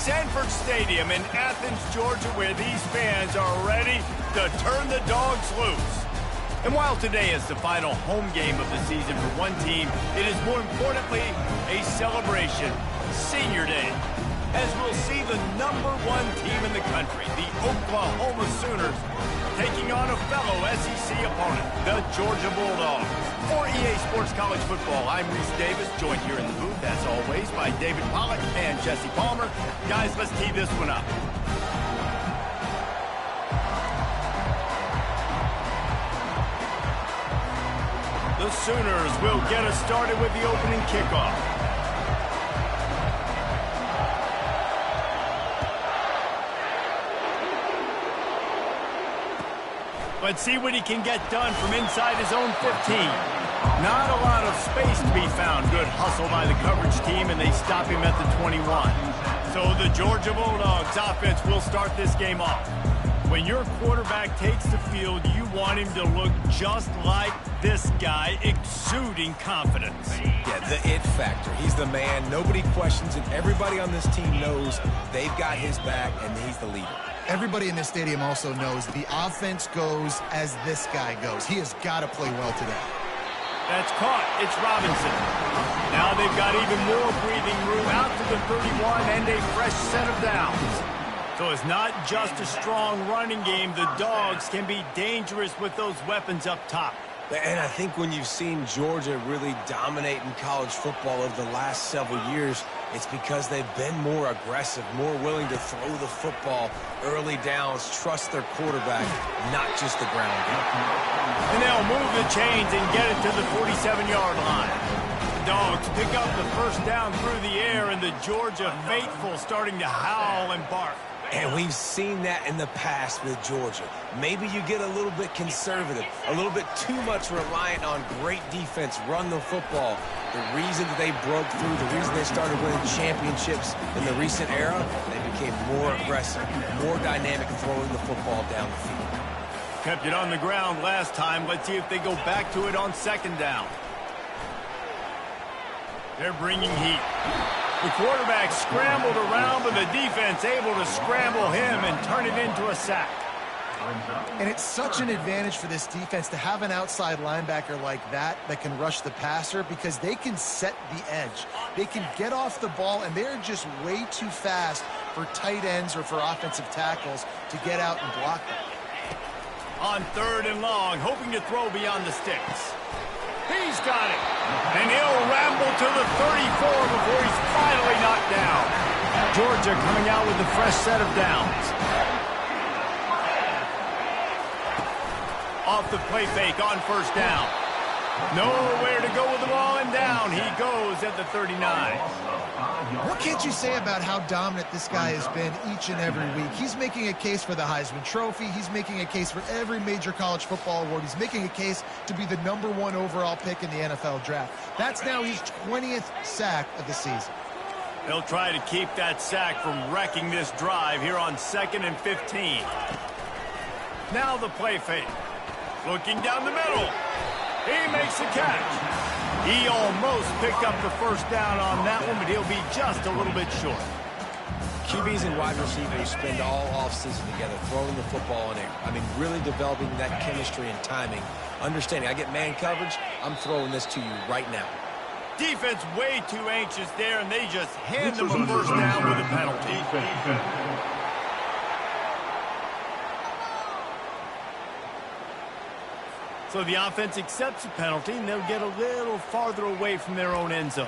Sanford Stadium in Athens, Georgia, where these fans are ready to turn the dogs loose. And while today is the final home game of the season for one team, it is more importantly a celebration, Senior Day, as we'll see the #1 team in the country, the Oklahoma Sooners, taking on a fellow SEC opponent, the Georgia Bulldogs. For EA Sports College Football, I'm Reese Davis, joined here in the booth, as always, by David Pollack and Jesse Palmer. Guys, let's tee this one up. The Sooners will get us started with the opening kickoff. Let's see what he can get done from inside his own 15. Not a lot of space to be found. Good hustle by the coverage team, and they stop him at the 21. So the Georgia Bulldogs offense will start this game off. When your quarterback takes the field, you want him to look just like this guy, exuding confidence. Yeah, the it factor. He's the man. Nobody questions it. Everybody on this team knows they've got his back, and he's the leader. Everybody in this stadium also knows the offense goes as this guy goes. He has got to play well today. That's caught. It's Robinson. Now they've got even more breathing room out to the 31 and a fresh set of downs. So it's not just a strong running game. The Dogs can be dangerous with those weapons up top. And I think when you've seen Georgia really dominate in college football over the last several years, it's because they've been more aggressive, more willing to throw the football early downs, trust their quarterback, not just the ground game. And they'll move the chains and get it to the 47-yard line. The Dogs pick up the first down through the air, and the Georgia faithful starting to howl and bark. And we've seen that in the past with Georgia. Maybe you get a little bit conservative, a little bit too much reliant on great defense, run the football. The reason that they broke through, the reason they started winning championships in the recent era, they became more aggressive, more dynamic throwing the football down the field. Kept it on the ground last time. Let's see if they go back to it on second down. They're bringing heat. The quarterback scrambled around, but the defense able to scramble him and turn it into a sack. And it's such an advantage for this defense to have an outside linebacker like that can rush the passer, because they can set the edge. They can get off the ball, and they're just way too fast for tight ends or for offensive tackles to get out and block them. On third and long, hoping to throw beyond the sticks. He's got it. And he'll ramble to the 34 before he's finally knocked down. Georgia coming out with a fresh set of downs. Off the play fake on first down. Nowhere to go with the ball, and down he goes at the 39. What can't you say about how dominant this guy has been each and every week? He's making a case for the Heisman Trophy. He's making a case for every major college football award. He's making a case to be the #1 overall pick in the NFL draft. That's now his 20th sack of the season. They'll try to keep that sack from wrecking this drive here on 2nd and 15. Now the play fake. Looking down the middle. He makes the catch. He almost picked up the first down on that one, but he'll be just a little bit short. QBs and wide receivers spend all offseason together throwing the football in air. I mean, really developing that chemistry and timing. Understanding, I get man coverage, I'm throwing this to you right now. Defense way too anxious there, and they just hand them a first down with a penalty. So the offense accepts the penalty, and they'll get a little farther away from their own end zone.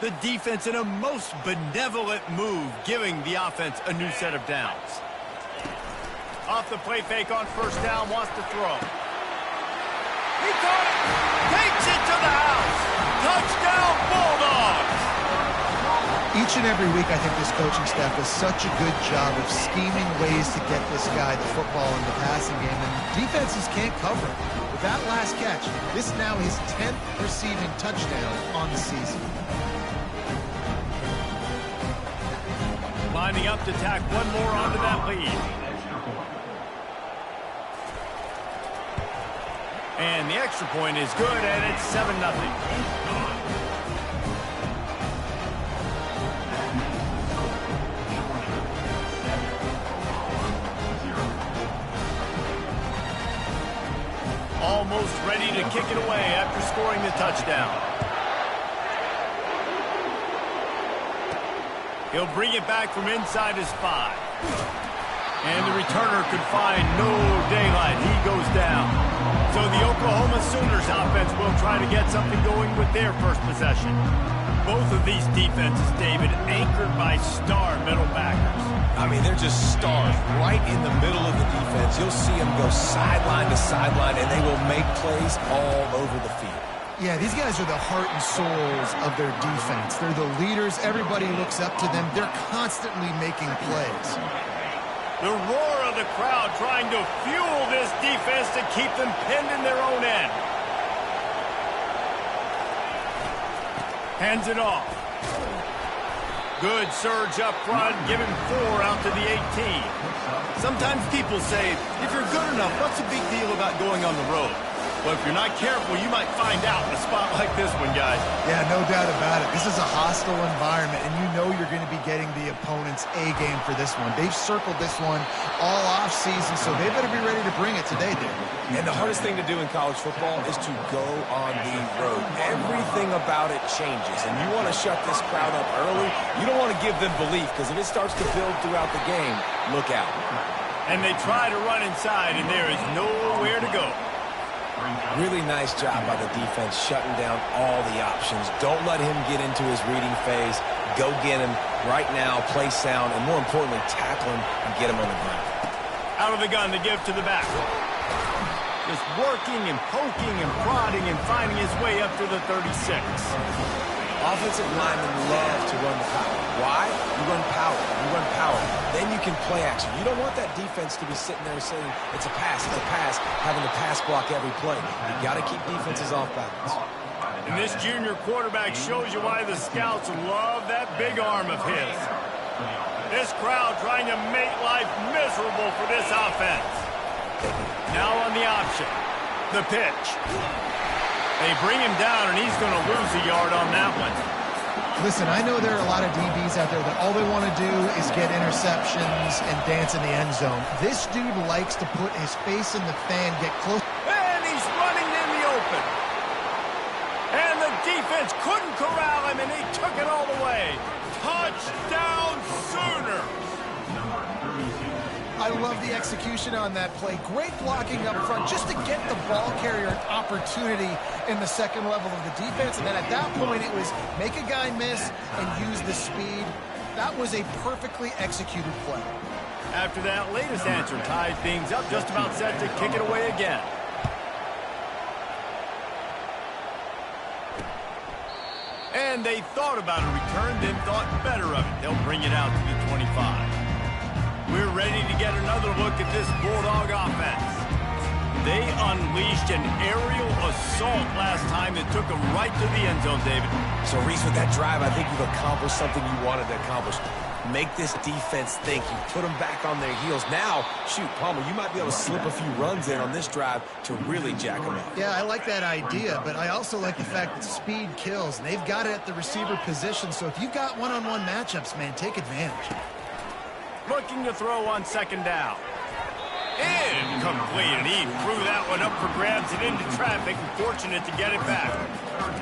The defense in a most benevolent move, giving the offense a new set of downs. Off the play fake on first down, wants to throw. He caught it! Takes it to the house! Touchdown, Bulldogs! Each and every week, I think this coaching staff does such a good job of scheming ways to get this guy the football in the passing game, and defenses can't cover him. With that last catch, this now his 10th receiving touchdown on the season. Lining up to tack one more onto that lead. And the extra point is good, and it's 7-0. kick it away after scoring the touchdown. He'll bring it back from inside his 5. And the returner could find no daylight. He goes down. So the Oklahoma Sooners offense will try to get something going with their first possession. Both of these defenses, David, anchored by star middle backers. I mean, they're just stars right in the middle of the defense. You'll see them go sideline to sideline, and they will make plays all over the field. Yeah, these guys are the heart and souls of their defense. They're the leaders. Everybody looks up to them. They're constantly making plays. The roar of the crowd trying to fuel this defense to keep them pinned in their own end. Hands it off. Good surge up front, giving 4 out to the 18. Sometimes people say, if you're good enough, what's the big deal about going on the road? Well, if you're not careful, you might find out in a spot like this one, guys. Yeah, no doubt about it. This is a hostile environment, and you know you're going to be getting the opponent's A game for this one. They've circled this one all offseason, so they better be ready to bring it today, David. And the hardest thing to do in college football is to go on the road. Everything about it changes, and you want to shut this crowd up early. You don't want to give them belief, because if it starts to build throughout the game, look out. And they try to run inside, and there is nowhere to go. Really nice job by the defense shutting down all the options. Don't let him get into his reading phase. Go get him right now, play sound, and more importantly, tackle him and get him on the ground. Out of the gun to give to the back. Just working and poking and prodding and finding his way up to the 36. Offensive linemen love to run the power. Why? You run power. You run power. Then you can play action. You don't want that defense to be sitting there saying, it's a pass, having to pass block every play. You got to keep defenses off balance. And this junior quarterback shows you why the scouts love that big arm of his. This crowd trying to make life miserable for this offense. Now on the option. The pitch. They bring him down, and he's going to lose a yard on that one. Listen, I know there are a lot of DBs out there that all they want to do is get interceptions and dance in the end zone. This dude likes to put his face in the fan, get close. And he's running in the open. And the defense couldn't corral him, and he took it all the way. Touchdown, Sooners! I love the execution on that play. Great blocking up front just to get the ball carrier an opportunity in the second level of the defense. And then at that point, it was make a guy miss and use the speed. That was a perfectly executed play. After that latest answer tied things up, just about set to kick it away again. And they thought about a return, then thought better of it. They'll bring it out to the 25. We're ready to get another look at this Bulldog offense. They unleashed an aerial assault last time that took them right to the end zone, David. So, Reese, with that drive, I think you've accomplished something you wanted to accomplish. Make this defense think. You put them back on their heels. Now, shoot, Palmer, you might be able to slip a few runs in on this drive to really jack them up. Yeah, I like that idea, but I also like the fact that speed kills. And they've got it at the receiver position, so if you've got one-on-one matchups, man, take advantage. Looking to throw on second down. Incomplete, and he threw that one up for grabs and into traffic, and fortunate to get it back.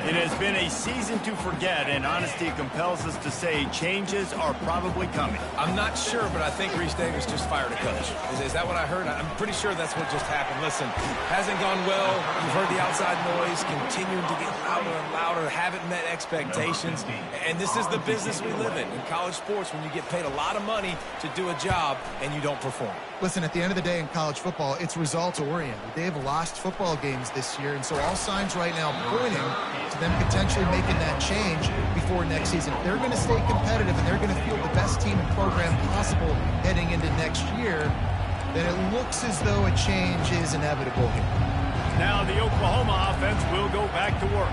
It has been a season to forget, and honesty compels us to say changes are probably coming. I'm not sure, but I think Reese Davis just fired a coach. Is that what I heard? I'm pretty sure that's what just happened. Listen, hasn't gone well. You've heard the outside noise, continuing to get louder and louder, haven't met expectations, and this is the business we live in college sports, when you get paid a lot of money to do a job and you don't perform. Listen, at the end of the day in college football, it's results-oriented. They have lost football games this year, and so all signs right now pointing to them potentially making that change before next season. If they're going to stay competitive and they're going to field the best team and program possible heading into next year, then it looks as though a change is inevitable here. Now the Oklahoma offense will go back to work.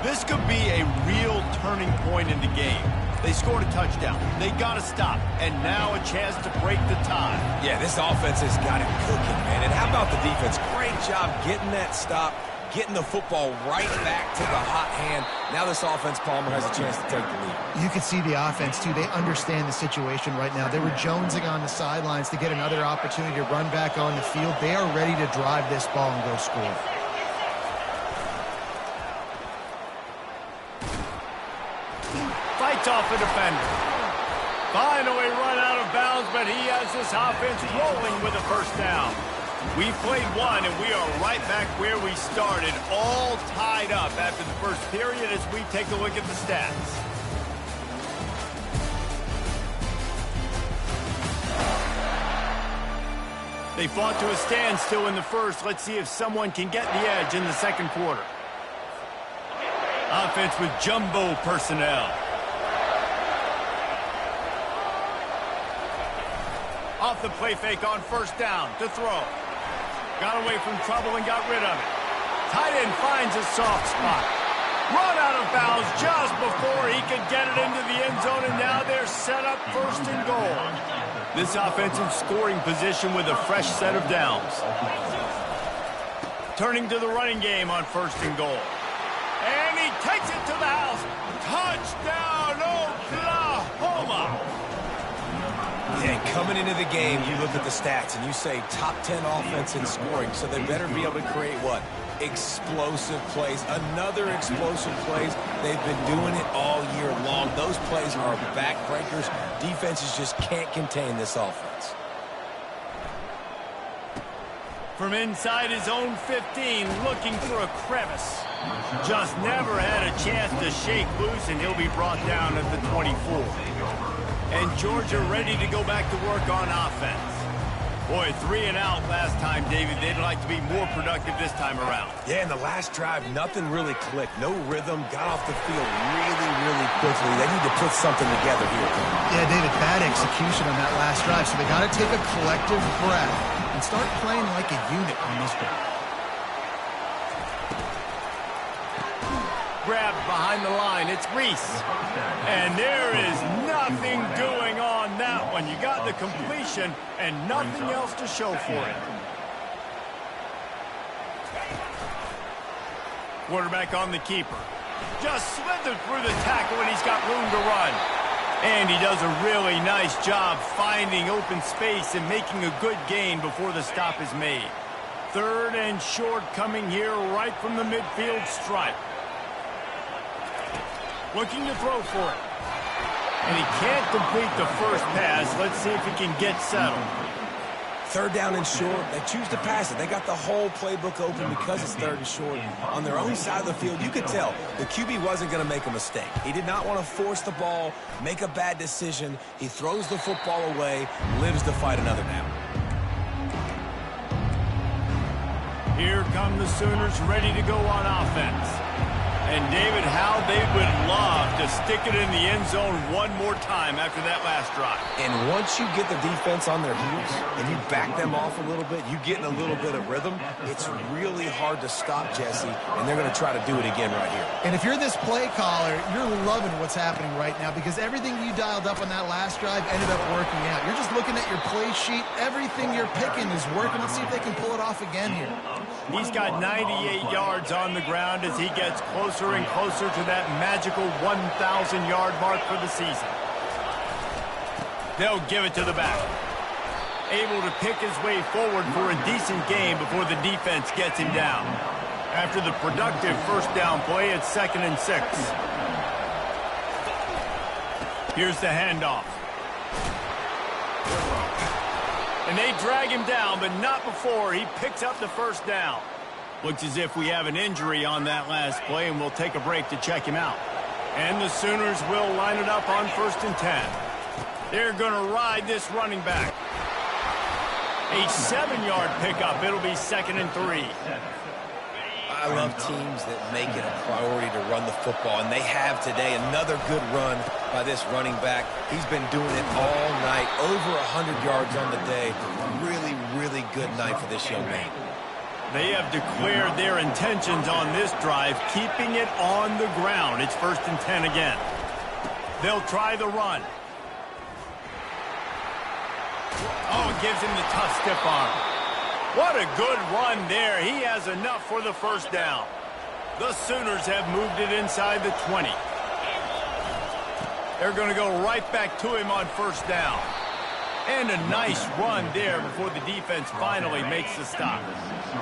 This could be a real turning point in the game. They scored a touchdown. They got to stop. And now a chance to break the tie. Yeah, this offense has got it cooking, man. And how about the defense? Great job getting that stop, getting the football right back to the hot hand. Now this offense, Palmer, has a chance to take the lead. You can see the offense, too. They understand the situation right now. They were jonesing on the sidelines to get another opportunity to run back on the field. They are ready to drive this ball and go score. off a defender. Finally run out of bounds, but he has this offense rolling with a first down. We played one, and we are right back where we started, all tied up after the first period as we take a look at the stats. They fought to a standstill in the first. Let's see if someone can get the edge in the second quarter. Offense with jumbo personnel. Off the play fake on first down to throw. Got away from trouble and got rid of it. Tight end finds a soft spot. Run out of bounds just before he could get it into the end zone, and now they're set up first and goal. This offensive scoring position with a fresh set of downs. Turning to the running game on first and goal. And he takes it to the house. Touchdown, Oklahoma! And coming into the game, you look at the stats and you say top 10 offense in scoring, so they better be able to create what? Explosive plays. Another explosive plays. They've been doing it all year long. Those plays are backbreakers. Defenses just can't contain this offense. From inside his own 15, looking for a crevice. Just never had a chance to shake loose, and he'll be brought down at the 24. And Georgia ready to go back to work on offense. Boy, 3 and out last time, David. They'd like to be more productive this time around. Yeah, in the last drive, nothing really clicked. No rhythm. Got off the field really quickly. They need to put something together here. Yeah, David, bad execution on that last drive. So they got to take a collective breath and start playing like a unit on this one. Grabbed behind the line. It's Reese. And there is nothing doing on that one. You got the completion and nothing else to show for it. Quarterback on the keeper. Just slithered through the tackle and he's got room to run. And he does a really nice job finding open space and making a good gain before the stop is made. 3rd and short coming here right from the midfield stripe. Looking to throw for it. And he can't complete the first pass. Let's see if he can get settled. 3rd down and short. They choose to pass it. They got the whole playbook open because it's 3rd and short. On their own side of the field, you could tell the QB wasn't going to make a mistake. He did not want to force the ball, make a bad decision. He throws the football away, lives to fight another down. Here come the Sooners ready to go on offense. And, David, how they would love to stick it in the end zone one more time after that last drive. And once you get the defense on their heels and you back them off a little bit, you get in a little bit of rhythm, it's really hard to stop Jesse, and they're going to try to do it again right here. And if you're this play caller, you're loving what's happening right now because everything you dialed up on that last drive ended up working out. You're just looking at your play sheet. Everything you're picking is working. Let's see if they can pull it off again here. He's got 98 yards on the ground as he gets closer and closer to that magical 1,000-yard mark for the season. They'll give it to the back. Able to pick his way forward for a decent game before the defense gets him down. After the productive first down play, it's 2nd and 6. Here's the handoff. And they drag him down, but not before he picks up the first down. Looks as if we have an injury on that last play, and we'll take a break to check him out. And the Sooners will line it up on 1st and 10. They're going to ride this running back. A 7-yard pickup. It'll be 2nd and 3. I love teams that make it a priority to run the football, and they have today. Another good run by this running back. He's been doing it all night, over 100 yards on the day. Really good night for this young man. They have declared their intentions on this drive, keeping it on the ground. It's 1st and 10 again. They'll try the run. Oh, it gives him the tough stiff arm. What a good run there. He has enough for the first down. The Sooners have moved it inside the 20. They're going to go right back to him on first down. And a nice run there before the defense finally makes the stop.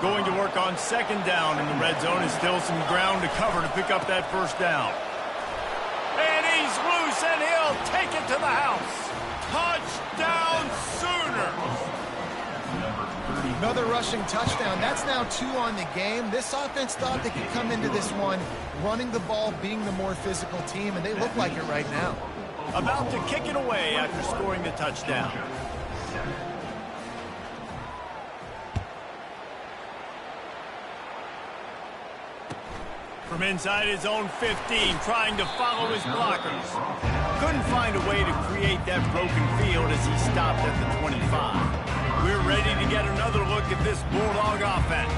Going to work on 2nd down in the red zone. Is still some ground to cover to pick up that first down. And he's loose and he'll take it to the house. Touchdown, Sooners! Another rushing touchdown. That's now 2 on the game. This offense thought they could come into this one running the ball, being the more physical team, and they look like it right now. About to kick it away after scoring the touchdown. From inside his own 15, trying to follow his blockers. Couldn't find a way to create that broken field as he stopped at the 25. We're ready to get another look at this Bulldog offense.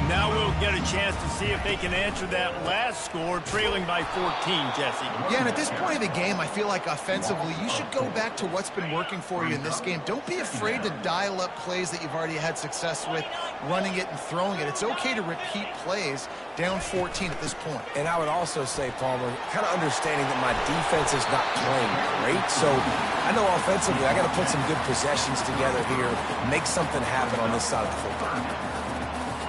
Now we'll get a chance to see if they can answer that last score, trailing by 14, Jesse. Yeah, and at this point of the game, I feel like offensively, you should go back to what's been working for you in this game. Don't be afraid to dial up plays that you've already had success with, running it and throwing it. It's okay to repeat plays down 14 at this point. And I would also say, Palmer, kind of understanding that my defense is not playing great, so I know offensively I got to put some good possessions together here, make something happen on this side of the football.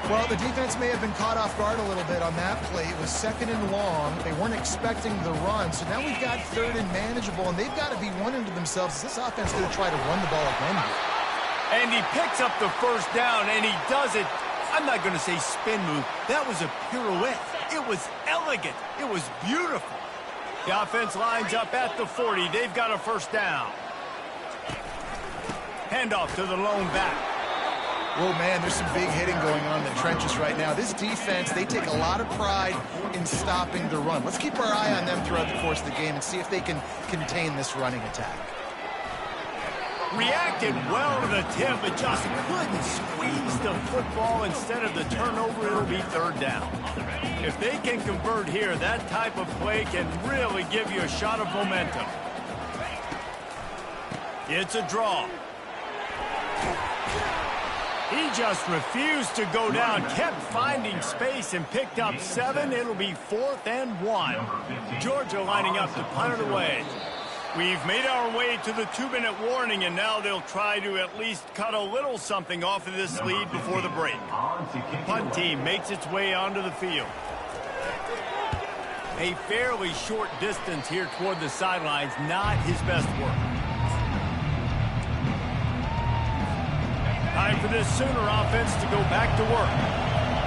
Well, the defense may have been caught off guard a little bit on that play. It was 2nd and long. They weren't expecting the run, so now we've got 3rd and manageable, and they've got to be wondering to themselves, is this offense going to try to run the ball again here? And he picks up the first down, and he does it. I'm not going to say spin move. That was a pirouette. It was elegant. It was beautiful. The offense lines up at the 40. They've got a first down. Handoff to the lone back. Oh, man, there's some big hitting going on in the trenches right now. This defense, they take a lot of pride in stopping the run. Let's keep our eye on them throughout the course of the game and see if they can contain this running attack. Reacted well to the tip, but just couldn't squeeze the football. Instead of the turnover, it'll be 3rd down. If they can convert here, that type of play can really give you a shot of momentum. It's a draw. He just refused to go down, kept finding space and picked up 7. It'll be 4th and 1. Georgia lining up to punt it away. We've made our way to the 2-minute warning, and now they'll try to at least cut a little something off of this lead before the break. Punt team makes its way onto the field. A fairly short distance here toward the sidelines, not his best work. Time for this Sooner offense to go back to work.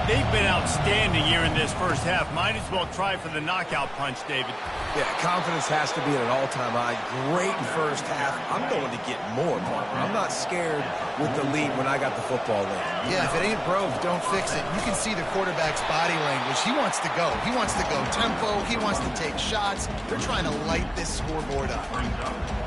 They've been outstanding here in this first half. Might as well try for the knockout punch, David. Yeah, confidence has to be at an all-time high. Great first half. I'm going to get more, Palmer. I'm not scared with the lead when I got the football in. Yeah, if it ain't broke, don't fix it. You can see the quarterback's body language. He wants to go. He wants to go tempo. He wants to take shots. They're trying to light this scoreboard up.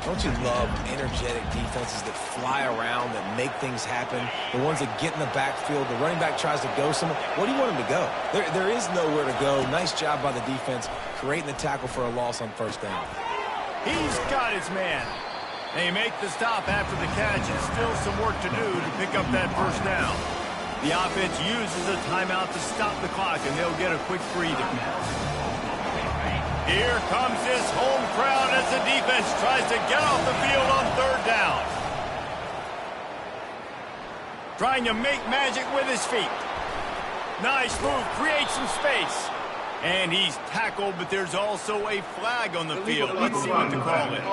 Don't you love energetic defenses that fly around, that make things happen? The ones that get in the backfield, the running back tries to go somewhere. Where do you want him to go? There is nowhere to go. Nice job by the defense, creating the tackle for a loss on 1st down. He's got his man. They make the stop after the catch, and still some work to do to pick up that first down. The offense uses a timeout to stop the clock, and they'll get a quick breather. Here comes this home crowd as the defense tries to get off the field on 3rd down. Trying to make magic with his feet. Nice move, creates some space. And he's tackled, but there's also a flag on the field. Let's see what the call is.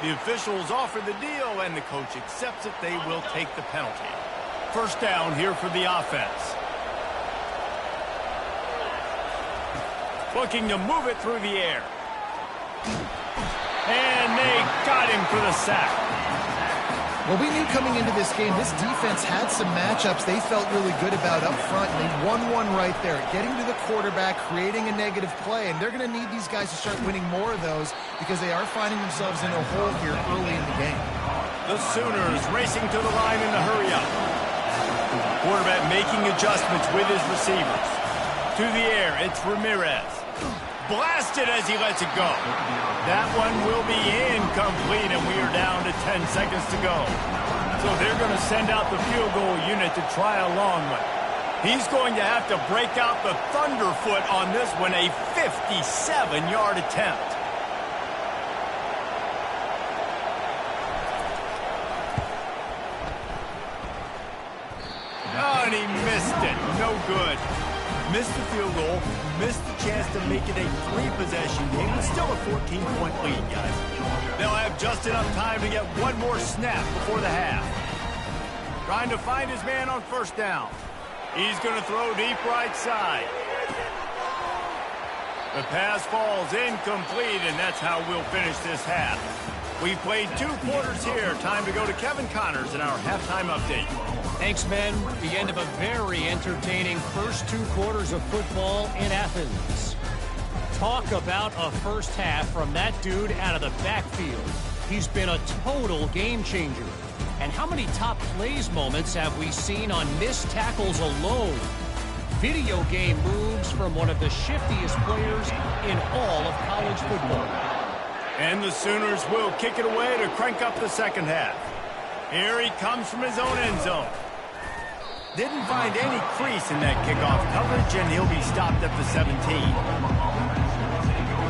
The officials offer the deal, and the coach accepts it. They will take the penalty. First down here for the offense. Looking to move it through the air. And they got him for the sack. Well, we knew coming into this game, this defense had some matchups they felt really good about up front, and they won one right there, getting to the quarterback, creating a negative play, and they're going to need these guys to start winning more of those because they are finding themselves in a hole here early in the game. The Sooners racing to the line in the hurry up. Quarterback making adjustments with his receivers. To the air, it's Ramirez. Blasted as he lets it go. That one will be incomplete, and we are down to 10 seconds to go. So they're going to send out the field goal unit to try a long one. He's going to have to break out the thunderfoot on this one, a 57-yard attempt. Oh, and he missed it. No good. Missed the field goal, missed the chance to make it a 3-possession game, but still a 14-point lead, guys. They'll have just enough time to get one more snap before the half. Trying to find his man on first down. He's going to throw deep right side. The pass falls incomplete, and that's how we'll finish this half. We've played 2 quarters here. Time to go to Kevin Connors in our halftime update. Thanks, men. The end of a very entertaining first 2 quarters of football in Athens. Talk about a first half from that dude out of the backfield. He's been a total game changer. And how many top plays moments have we seen on missed tackles alone? Video game moves from one of the shiftiest players in all of college football. And the Sooners will kick it away to crank up the second half. Here he comes from his own end zone. Didn't find any crease in that kickoff coverage, and he'll be stopped at the 17.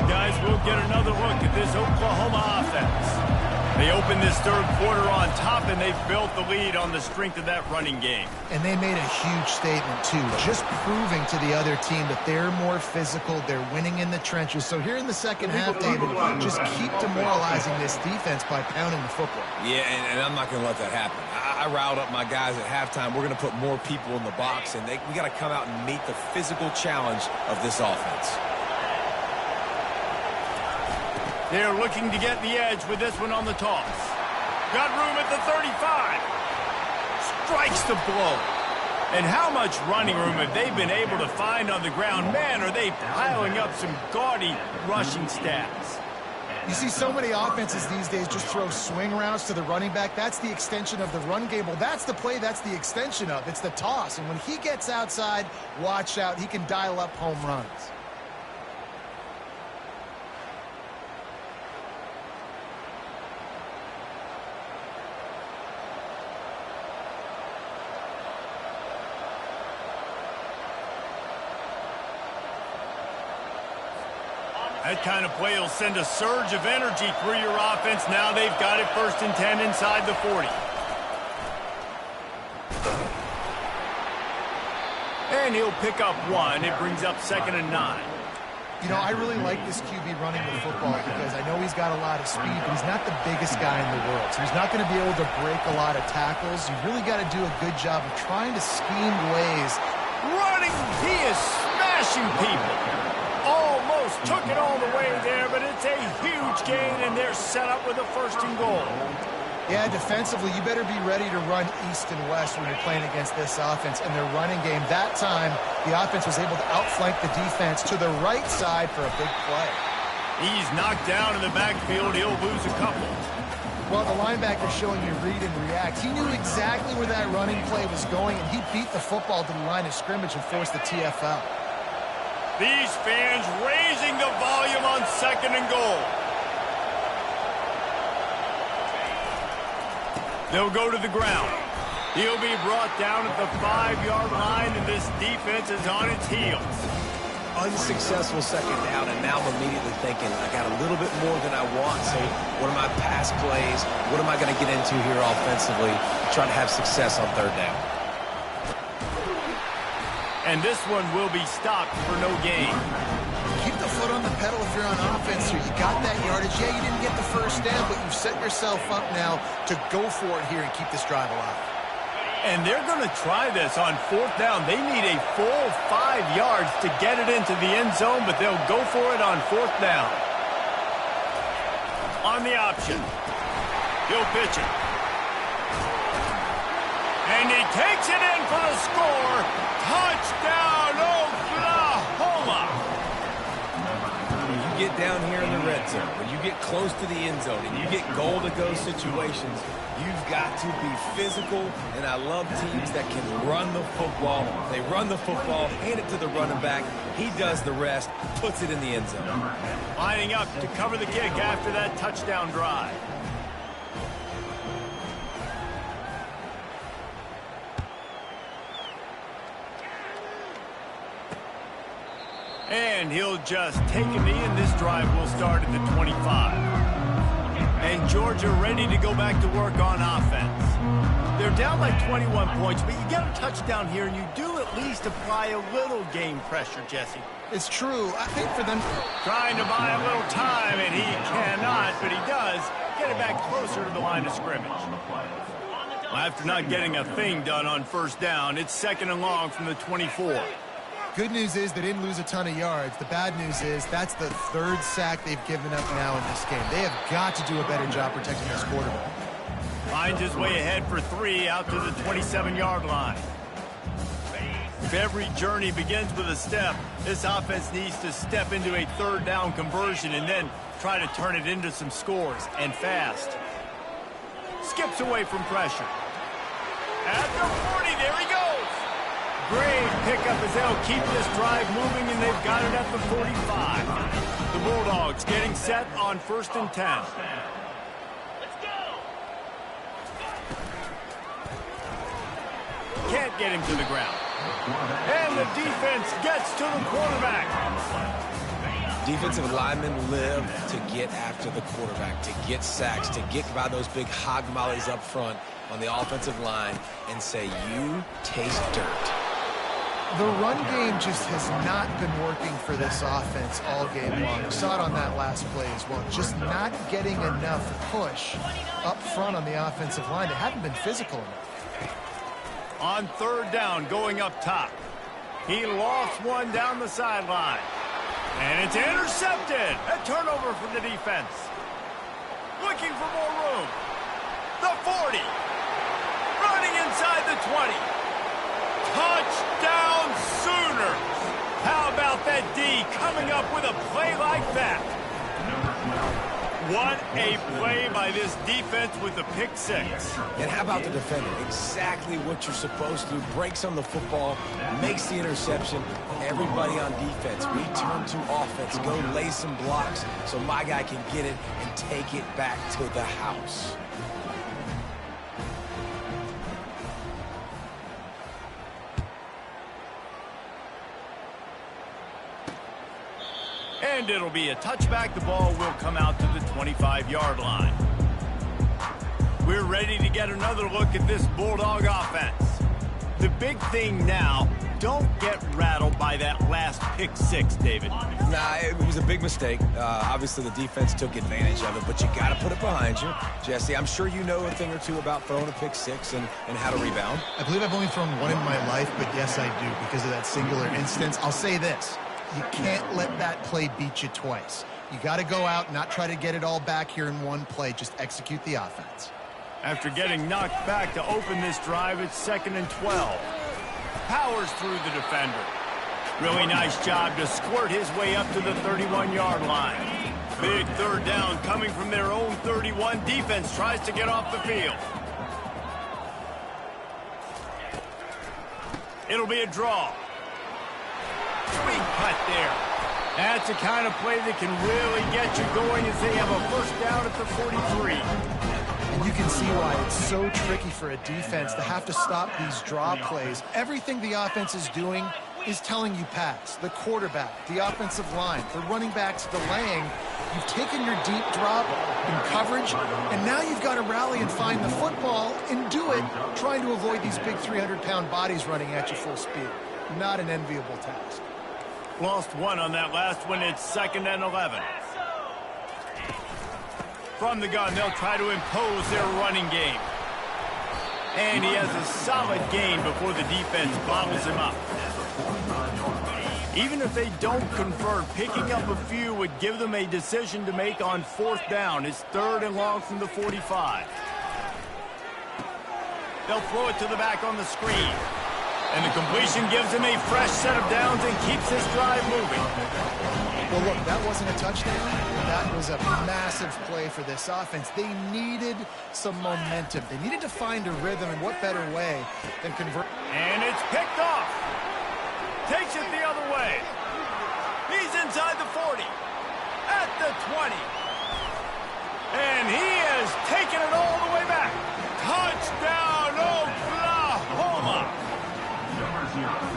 Guys, we'll get another look at this Oklahoma offense. They opened this third quarter on top, and they've built the lead on the strength of that running game. And they made a huge statement, too, just proving to the other team that they're more physical, they're winning in the trenches. So here in the second half, David, just keep demoralizing this defense by pounding the football. Yeah, and I'm not going to let that happen. I riled up my guys at halftime. We're going to put more people in the box, and we got to come out and meet the physical challenge of this offense. They're looking to get the edge with this one on the toss. Got room at the 35. Strikes the blow. And how much running room have they been able to find on the ground? Man, are they piling up some gaudy rushing stats. You see so many offenses these days just throw swing routes to the running back. That's the extension of the run game. Well, that's the play that's the extension of. It's the toss. And when he gets outside, watch out. He can dial up home runs. That kind of play will send a surge of energy through your offense. Now they've got it 1st and 10 inside the 40. And he'll pick up 1. It brings up 2nd and 9. You know, I really like this QB running the football because I know he's got a lot of speed, but he's not the biggest guy in the world. So he's not going to be able to break a lot of tackles. You really got to do a good job of trying to scheme ways. Running, he is smashing people. Almost took it all the way there, but it's a huge gain, and they're set up with a 1st and goal. Yeah, defensively, you better be ready to run east and west when you're playing against this offense. And their running game, that time, the offense was able to outflank the defense to the right side for a big play. He's knocked down in the backfield. He'll lose a couple. Well, the linebacker showing you read and react. He knew exactly where that running play was going, and he beat the football to the line of scrimmage and forced the TFL. These fans raising the volume on 2nd and goal. They'll go to the ground. He'll be brought down at the 5-yard line, and this defense is on its heels. Unsuccessful 2nd down, and now I'm immediately thinking, I got a little bit more than I want, so what are my pass plays? What am I going to get into here offensively? Try to have success on 3rd down. And this one will be stopped for no gain. Keep the foot on the pedal if you're on offense here. You got that yardage. Yeah, you didn't get the 1st down, but you've set yourself up now to go for it here and keep this drive alive. And they're going to try this on 4th down. They need a full 5 yards to get it into the end zone, but they'll go for it on 4th down. On the option. He'll pitch it. And he takes it in for the score. Touchdown, Oklahoma! When you get down here in the red zone, when you get close to the end zone, and you get goal-to-go situations, you've got to be physical, and I love teams that can run the football. They run the football, hand it to the running back. He does the rest, puts it in the end zone. Lining up to cover the kick after that touchdown drive. And he'll just take a knee, and this drive will start at the 25. And Georgia ready to go back to work on offense. They're down by 21 points, but you get a touchdown here, and you do at least apply a little game pressure, Jesse. It's true. I think for them... Trying to buy a little time, and he cannot, but he does get it back closer to the line of scrimmage. After not getting a thing done on first down, it's 2nd and long from the 24. Good news is they didn't lose a ton of yards. The bad news is that's the 3rd sack they've given up now in this game. They have got to do a better job protecting this quarterback. Finds his way ahead for 3 out to the 27-yard line. If every journey begins with a step, this offense needs to step into a 3rd down conversion and then try to turn it into some scores, and fast. Skips away from pressure. At the 40, there he goes. Great pickup as they'll keep this drive moving, and they've got it at the 45. The Bulldogs getting set on 1st and 10. Can't get him to the ground. And the defense gets to the quarterback. Defensive linemen live to get after the quarterback, to get sacks, to get by those big hog mollies up front on the offensive line and say, you taste dirt. The run game just has not been working for this offense all game long. We saw it on that last play as well. Just not getting enough push up front on the offensive line. They haven't been physical enough. On 3rd down, going up top. He lost one down the sideline. And it's intercepted. A turnover for the defense. Looking for more room. The 40. Running inside the 20. Touchdown Sooners. How about that D coming up with a play like that? What a play by this defense with the pick 6. And how about the defender? Exactly what you're supposed to do. Breaks on the football, makes the interception. Everybody on defense, we turn to offense. Go lay some blocks so my guy can get it and take it back to the house. And it'll be a touchback. The ball will come out to the 25-yard line. We're ready to get another look at this Bulldog offense. The big thing now, don't get rattled by that last pick 6, David. Nah, it was a big mistake. Obviously, the defense took advantage of it, but you got to put it behind you. Jesse, I'm sure you know a thing or two about throwing a pick 6 and how to rebound. I believe I've only thrown one in my life, but yes, I do because of that singular instance. I'll say this. You can't let that play beat you twice. You got to go out and not try to get it all back here in one play. Just execute the offense. After getting knocked back to open this drive, it's 2nd and 12. Powers through the defender. Really nice job to squirt his way up to the 31-yard line. Big 3rd down coming from their own 31. Defense tries to get off the field. It'll be a draw. Sweet cut there. That's the kind of play that can really get you going as they have a 1st down at the 43. And you can see why it's so tricky for a defense to have to stop these draw plays. Everything the offense is doing is telling you pass. The quarterback, the offensive line, the running backs delaying. You've taken your deep drop in coverage, and now you've got to rally and find the football and do it, trying to avoid these big 300-pound bodies running at you full speed. Not an enviable task. Lost one on that last one. It's 2nd and 11. From the gun, they'll try to impose their running game. And he has a solid gain before the defense bottles him up. Even if they don't convert, picking up a few would give them a decision to make on 4th down. It's 3rd and long from the 45. They'll throw it to the back on the screen. And the completion gives him a fresh set of downs and keeps this drive moving. Well, look, that wasn't a touchdown. That was a massive play for this offense. They needed some momentum. They needed to find a rhythm, and what better way than convert. And it's picked off. Takes it the other way. He's inside the 40. At the 20. And he has taken it all the way back. Touchdown, Oklahoma.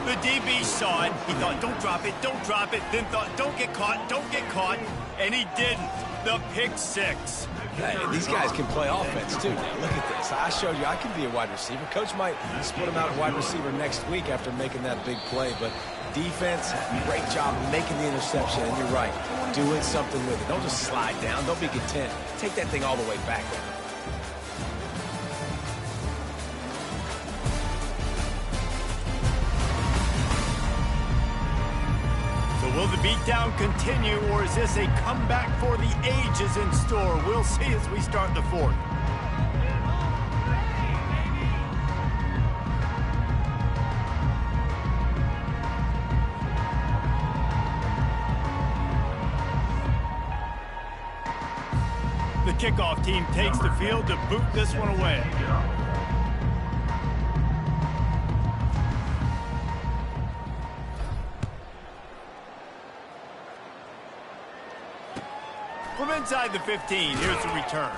The DB saw it. He thought, don't drop it, don't drop it. Then thought, don't get caught, and he didn't. The pick 6. Hey, these guys can play offense, too. Now, look at this. I showed you I can be a wide receiver. Coach might split him out at wide receiver next week after making that big play, but defense, great job making the interception, and you're right, doing something with it. Don't just slide down. Don't be content. Take that thing all the way back. Will the beatdown continue, or is this a comeback for the ages in store? We'll see as we start the fourth. The kickoff team takes the field to boot this one away. From inside the 15, here's the return.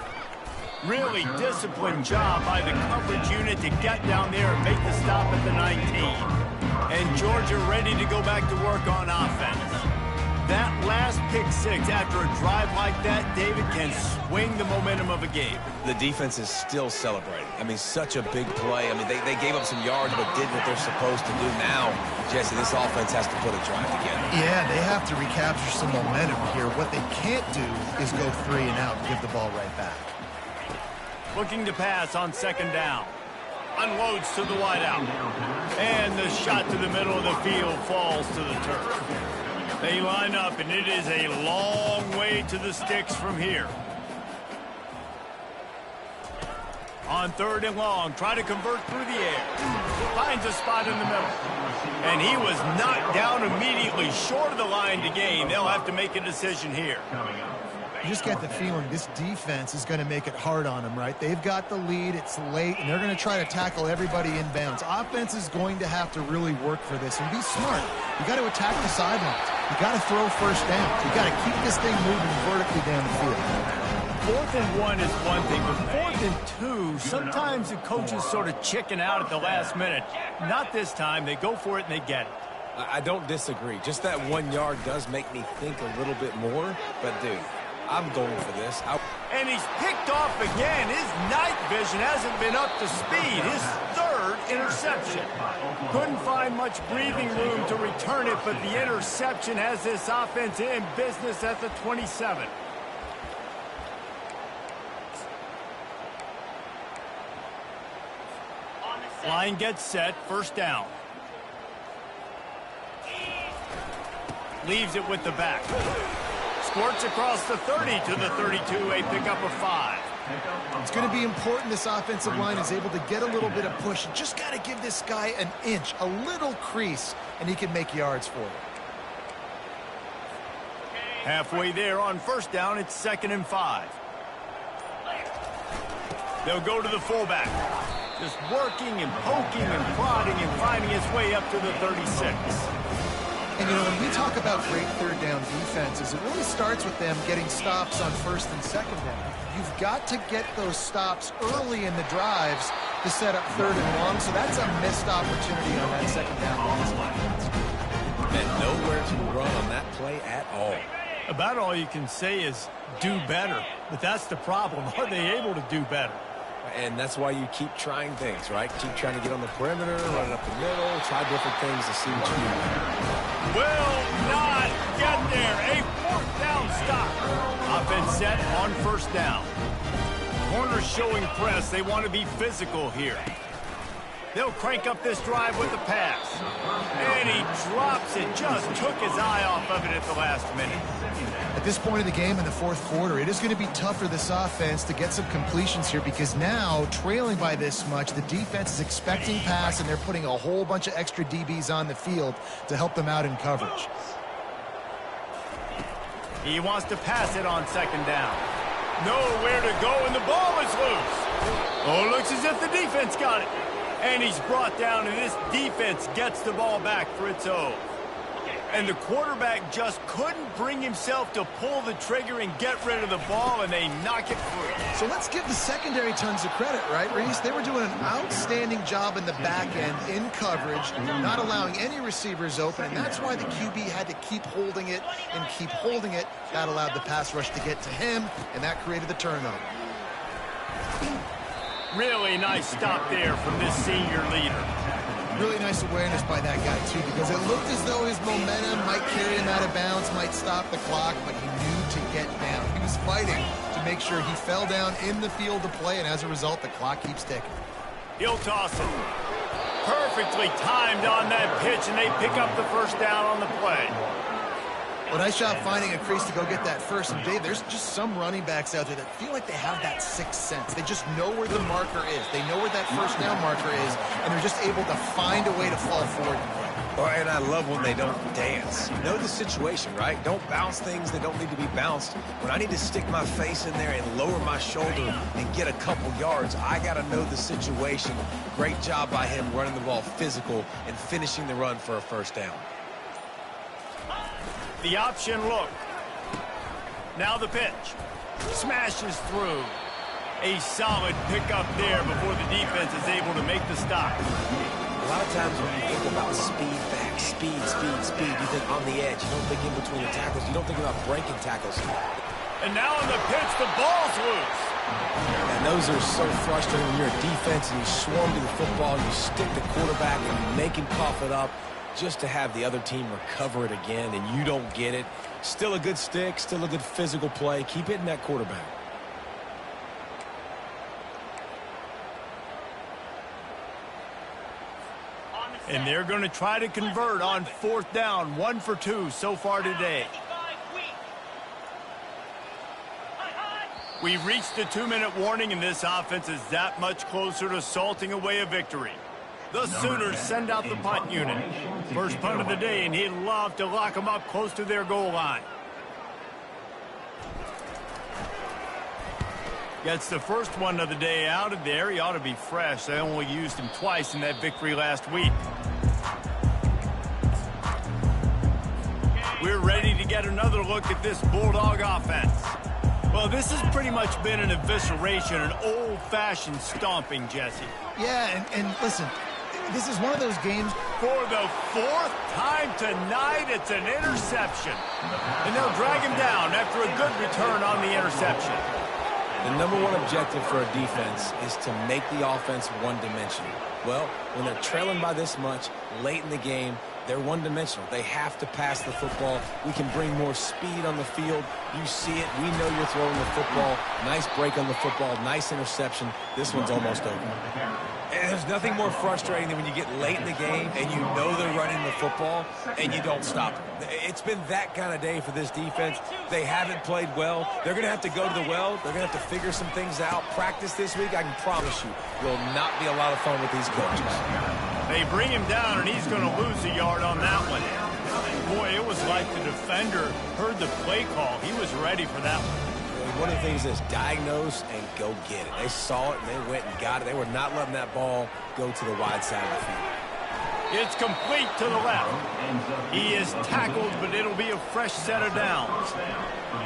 Really disciplined job by the coverage unit to get down there and make the stop at the 19. And Georgia ready to go back to work on offense. That last pick six after a drive like that, David, can swing the momentum of a game. The defense is still celebrating. I mean, such a big play. I mean, they gave up some yards but did what they're supposed to do. Now, Jesse, this offense has to put a drive together. Yeah, they have to recapture some momentum here. What they can't do is go 3 and out and give the ball right back. Looking to pass on second down. Unloads to the wideout. And the shot to the middle of the field falls to the turf. They line up, and it is a long way to the sticks from here. On third and long, try to convert through the air. Finds a spot in the middle. And he was knocked down immediately short of the line to gain. They'll have to make a decision here. You just get the feeling this defense is going to make it hard on them, right? They've got the lead, it's late, and they're going to try to tackle everybody inbounds. Offense is going to have to really work for this and be smart. You got to attack the sidelines. You got to throw first down. You got to keep this thing moving vertically down the field. 4th and 1 is one thing, but 4th and 2, sometimes the coaches sort of chicken out at the last minute. Not this time. They go for it and they get it. I don't disagree. Just that 1 yard does make me think a little bit more, but dude, I'm going for this. And he's picked off again. His night vision hasn't been up to speed. His 3rd interception. Couldn't find much breathing room to return it, but the interception has this offense in business at the 27. Line gets set, first down. Leaves it with the back. Squirts across the 30 to the 32, a pickup of 5. It's going to be important this offensive line is able to get a little bit of push. You just got to give this guy an inch, a little crease, and he can make yards for you. Halfway there on first down, it's 2nd and 5. They'll go to the fullback. Just working and poking and prodding and finding his way up to the 36. And, you know, when we talk about great third down defenses, it really starts with them getting stops on first and second down. You've got to get those stops early in the drives to set up 3rd and long, so that's a missed opportunity on that second down. And nowhere to run on that play at all. About all you can say is do better, but that's the problem. Are they able to do better? And that's why you keep trying things, right? Keep trying to get on the perimeter, run it up the middle, try different things to see what you do. Will not get there. A 4th down stop. Offense set on first down. Corners showing press. They want to be physical here. They'll crank up this drive with the pass. And he drops it. Just took his eye off of it at the last minute. At this point in the game in the 4th quarter, it is going to be tough for this offense to get some completions here because now, trailing by this much, the defense is expecting pass and they're putting a whole bunch of extra DBs on the field to help them out in coverage. He wants to pass it on second down. Nowhere to go, and the ball is loose. Oh, it looks as if the defense got it. And he's brought down, and this defense gets the ball back for its own. And the quarterback just couldn't bring himself to pull the trigger and get rid of the ball, and they knock it free. So let's give the secondary tons of credit, right, Reese? They were doing an outstanding job in the back end in coverage, not allowing any receivers open, and that's why the QB had to keep holding it and keep holding it That allowed the pass rush to get to him, and that created the turnover. Really nice stop there from this senior leader. Really nice awareness by that guy, too, because it looked as though his momentum might carry him out of bounds, might stop the clock, but he knew to get down. He was fighting to make sure he fell down in the field to play, and as a result, the clock keeps ticking. He'll toss it. Perfectly timed on that pitch, and they pick up the first down on the play. Well, nice job finding a crease to go get that first. And, Dave, there's just some running backs out there that feel like they have that sixth sense. They just know where the marker is. They know where that first down marker is, and they're just able to find a way to fall forward. And I love when they don't dance. You know the situation, right? Don't bounce things that don't need to be bounced. When I need to stick my face in there and lower my shoulder and get a couple yards, I got to know the situation. Great job by him running the ball physical and finishing the run for a first down. The option look. Now the pitch. Smashes through. A solid pickup there before the defense is able to make the stop. A lot of times when you think about speed back, speed, you think on the edge. You don't think in between the tackles. You don't think about breaking tackles. And now on the pitch, the ball's loose. And those are so frustrating when you're a defense and you swarm to the football, you stick the quarterback and you make him cough it up just to have the other team recover it again, and you don't get it. Still a good stick, still a good physical play. Keep hitting that quarterback. And they're going to try to convert on fourth down. 1 for 2 so far today. We've reached the 2-minute warning, and this offense is that much closer to salting away a victory. The Sooners send out the punt unit. First punt of the day, and he'd love to lock them up close to their goal line. Gets the first one of the day out of there. He ought to be fresh. They only used him twice in that victory last week. We're ready to get another look at this Bulldog offense. Well, this has pretty much been an evisceration, an old-fashioned stomping, Jesse. Yeah, and listen, this is one of those games. For the fourth time tonight, it's an interception. And they'll drag him down after a good return on the interception. The number one objective for a defense is to make the offense one-dimensional. Well, when they're trailing by this much, late in the game, they're one-dimensional. They have to pass the football. We can bring more speed on the field. You see it. We know you're throwing the football. Nice break on the football. Nice interception. This one's almost over. And there's nothing more frustrating than when you get late in the game and you know they're running the football and you don't stop them. It's been that kind of day for this defense. They haven't played well. They're going to have to go to the well. They're going to have to figure some things out. Practice this week, I can promise you, will not be a lot of fun with these coaches. They bring him down, and he's going to lose a yard on that one. Boy, it was like the defender heard the play call. He was ready for that one. One of the things is diagnose and go get it. They saw it, and they went and got it. They were not letting that ball go to the wide side of the field. It's complete to the left. He is tackled, but it'll be a fresh set of downs.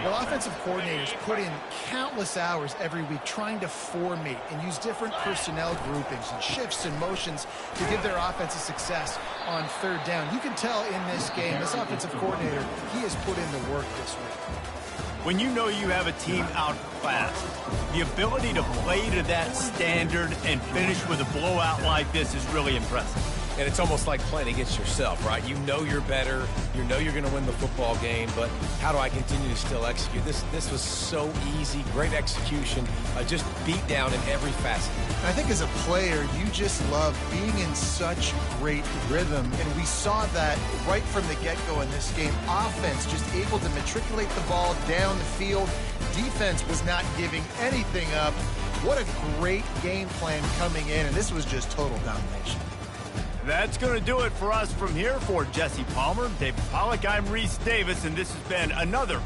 Well, offensive coordinators put in countless hours every week trying to formate and use different personnel groupings and shifts and motions to give their offense a success on third down. You can tell in this game, this offensive coordinator, he has put in the work this week. When you know you have a team outclassed, the ability to play to that standard and finish with a blowout like this is really impressive. And it's almost like playing against yourself, right? You know you're better. You know you're going to win the football game, but how do I continue to still execute? This was so easy. Great execution. Just beat down in every facet. I think as a player, you just love being in such great rhythm, and we saw that right from the get-go in this game. Offense just able to matriculate the ball down the field. Defense was not giving anything up. What a great game plan coming in, and this was just total domination. That's going to do it for us from here. For Jesse Palmer, David Pollack, I'm Reese Davis, and this has been another